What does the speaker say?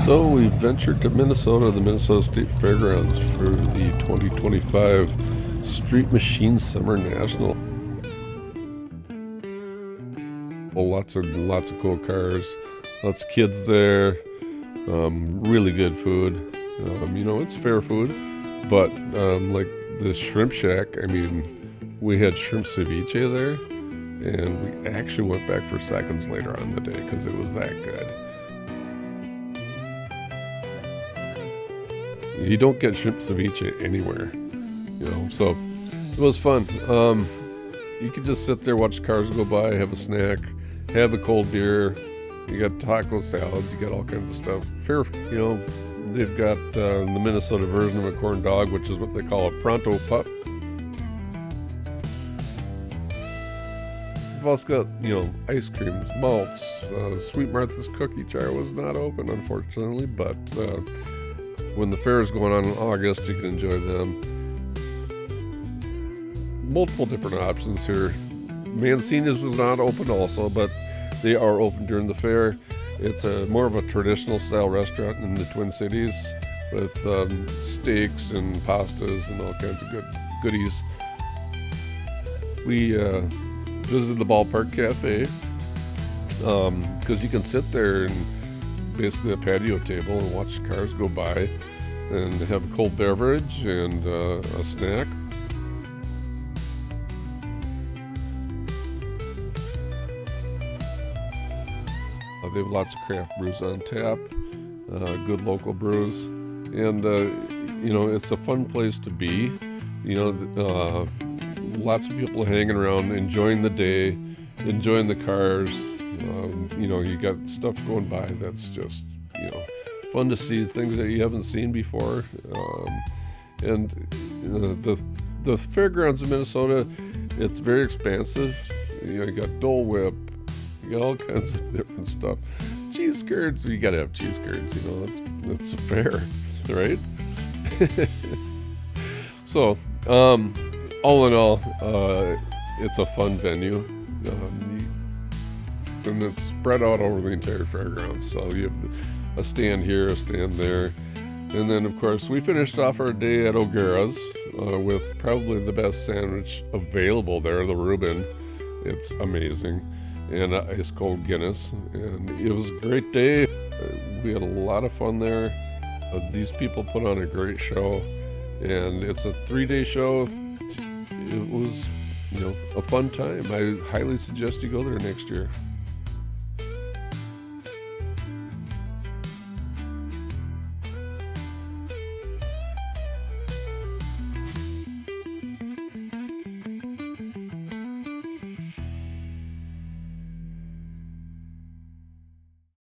So we ventured to Minnesota, the Minnesota State Fairgrounds for the 2025 Street Machine Summer National. Well, lots of cool cars, lots of kids there, really good food. It's fair food, but like the shrimp shack, we had shrimp ceviche there, and we actually went back for seconds later on the day because it was that good. You don't get shrimp ceviche anywhere, so it was fun. You could just sit there, watch cars go by, have a snack, have a cold beer. You got taco salads, you got all kinds of stuff. Fair, they've got the Minnesota version of a corn dog, which is what they call a Pronto Pup. We've also got, ice creams, Malts, Sweet Martha's cookie jar was not open, unfortunately, but when the fair is going on in August, you can enjoy them. Multiple different options here. Mancini's was not open also, but they are open during the fair. It's more of a traditional style restaurant in the Twin Cities with steaks and pastas and all kinds of goodies. We visited the Ballpark Cafe because you can sit there and basically a patio table and watch cars go by and have a cold beverage and a snack. They have lots of craft brews on tap, good local brews, and it's a fun place to be. Lots of people hanging around, enjoying the day, enjoying the cars. You got stuff going by that's just fun to see, things that you haven't seen before. The fairgrounds in Minnesota, it's very expansive. You got Dole Whip. You got all kinds of different stuff. Cheese curds, you gotta have cheese curds, that's a fair, right? So, all in all, it's a fun venue. And it's spread out over the entire fairgrounds. So you have a stand here, a stand there. And then, of course, we finished off our day at Ogara's with probably the best sandwich available there, the Reuben. It's amazing. And ice cold Guinness, and it was a great day. We had a lot of fun there. These people put on a great show, and it's a 3-day show. It was, a fun time. I highly suggest you go there next year.